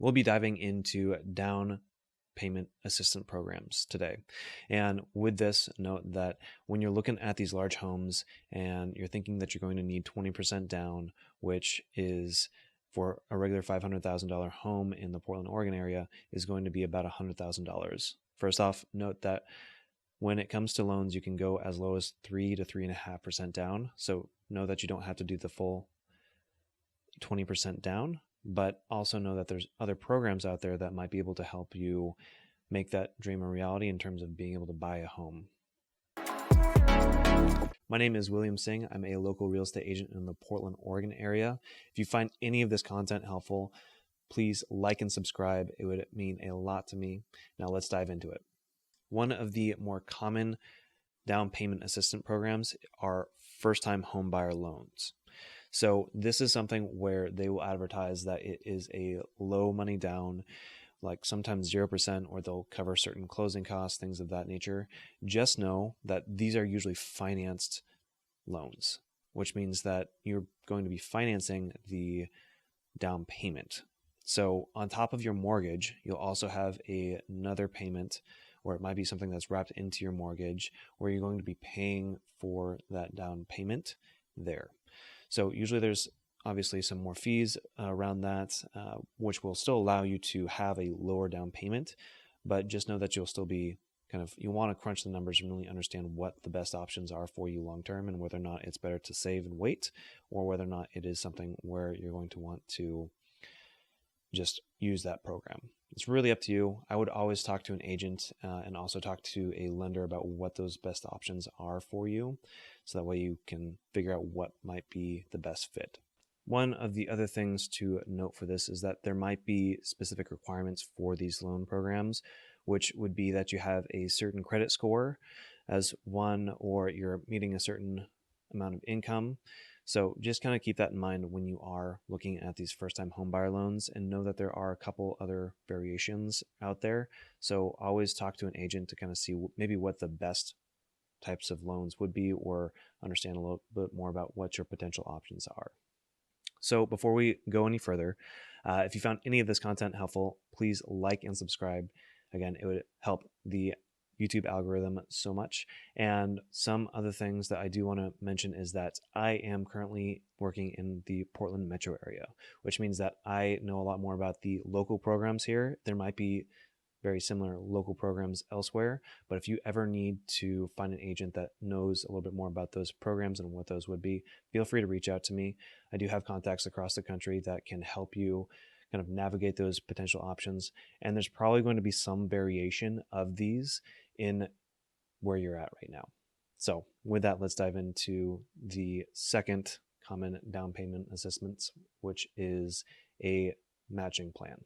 We'll be diving into down payment assistance programs today. And with this, note that when you're looking at these large homes and you're thinking that you're going to need 20% down, which is for a regular $500,000 home in the Portland, Oregon area, is going to be about $100,000. First off, note that when it comes to loans, you can go as low as 3 to 3.5% down. So know that you don't have to do the full 20% down, but also know that there's other programs out there that might be able to help you make that dream a reality in terms of being able to buy a home. My name is William Singh. I'm a local real estate agent in the Portland, Oregon area. If you find any of this content helpful, please like and subscribe. It would mean a lot to me. Now let's dive into it. One of the more common down payment assistance programs are first-time homebuyer loans. So this is something where they will advertise that it is a low money down, like sometimes 0%, or they'll cover certain closing costs, things of that nature. Just know that these are usually financed loans, which means that you're going to be financing the down payment. So on top of your mortgage, you'll also have another payment, or it might be something that's wrapped into your mortgage, where you're going to be paying for that down payment there. So usually there's obviously some more fees around that, which will still allow you to have a lower down payment, but just know that you'll still be you want to crunch the numbers and really understand what the best options are for you long term, and whether or not it's better to save and wait, or whether or not it is something where you're going to want to just use that program. It's really up to you. I would always talk to an agent and also talk to a lender about what those best options are for you, so that way you can figure out what might be the best fit. One of the other things to note for this is that there might be specific requirements for these loan programs, which would be that you have a certain credit score as one, or you're meeting a certain amount of income. So just kind of keep that in mind when you are looking at these first-time homebuyer loans, and know that there are a couple other variations out there. So always talk to an agent to kind of see maybe what the best types of loans would be, or understand a little bit more about what your potential options are. So before we go any further, if you found any of this content helpful, please like and subscribe. Again, it would help the YouTube algorithm so much. And some other things that I do want to mention is that I am currently working in the Portland metro area, which means that I know a lot more about the local programs here. There might be very similar local programs elsewhere, but if you ever need to find an agent that knows a little bit more about those programs and what those would be, feel free to reach out to me. I do have contacts across the country that can help you kind of navigate those potential options. And there's probably going to be some variation of these in where you're at right now. So with that, let's dive into the second common down payment assistance, which is a matching plan.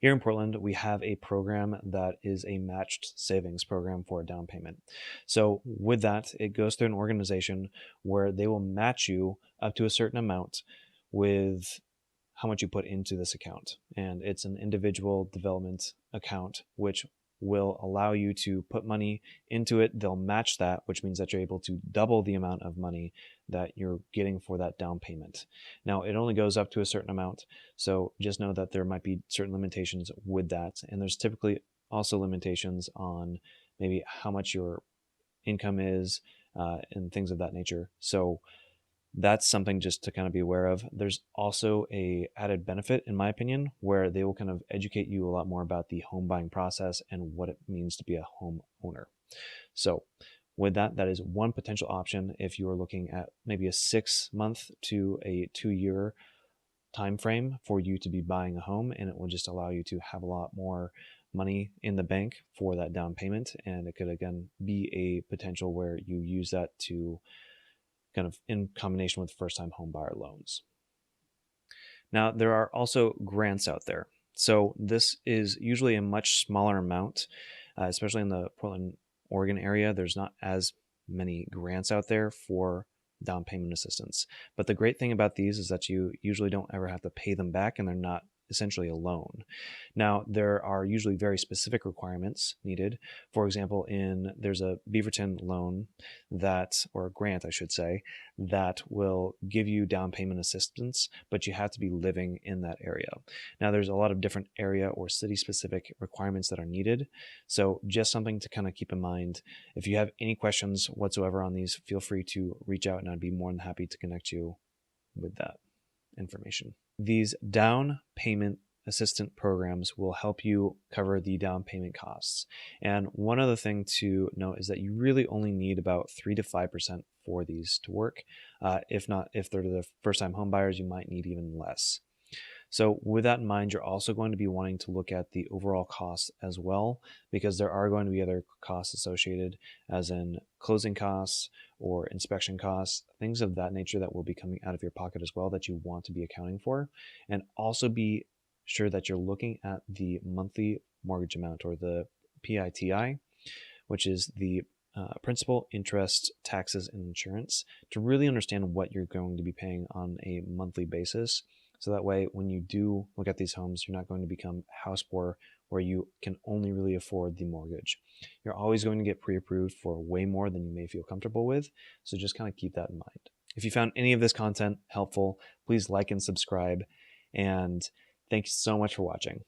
Here in Portland, we have a program that is a matched savings program for a down payment. So with that, it goes through an organization where they will match you up to a certain amount with how much you put into this account. And it's an individual development account, which will allow you to put money into it. They'll match that, which means that you're able to double the amount of money that you're getting for that down payment. Now, it only goes up to a certain amount, so just know that there might be certain limitations with that. And there's typically also limitations on maybe how much your income is and things of that nature. So that's something just to kind of be aware of. There's also a added benefit, in my opinion, where they will kind of educate you a lot more about the home buying process and what it means to be a home owner. So with that, that is one potential option if you are looking at maybe a 6-month to a 2-year time frame for you to be buying a home, and it will just allow you to have a lot more money in the bank for that down payment. And it could, again, be a potential where you use that to kind of in combination with first-time home buyer loans. Now, there are also grants out there. So this is usually a much smaller amount, especially in the Portland, Oregon area. There's not as many grants out there for down payment assistance. But the great thing about these is that you usually don't ever have to pay them back, and they're not essentially a loan. Now, there are usually very specific requirements needed. For example, there's a Beaverton loan or a grant, I should say, that will give you down payment assistance, but you have to be living in that area. Now, there's a lot of different area or city specific requirements that are needed. So just something to kind of keep in mind. If you have any questions whatsoever on these, feel free to reach out and I'd be more than happy to connect you with that information. These down payment assistant programs will help you cover the down payment costs. And one other thing to note is that you really only need about 3 to 5% for these to work. If they're the first time home buyers, you might need even less. So with that in mind, you're also going to be wanting to look at the overall costs as well, because there are going to be other costs associated, as in closing costs or inspection costs, things of that nature that will be coming out of your pocket as well that you want to be accounting for. And also be sure that you're looking at the monthly mortgage amount, or the PITI, which is the principal, interest, taxes, and insurance, to really understand what you're going to be paying on a monthly basis. So that way, when you do look at these homes, you're not going to become house poor where you can only really afford the mortgage. You're always going to get pre-approved for way more than you may feel comfortable with. So just kind of keep that in mind. If you found any of this content helpful, please like and subscribe. And thanks so much for watching.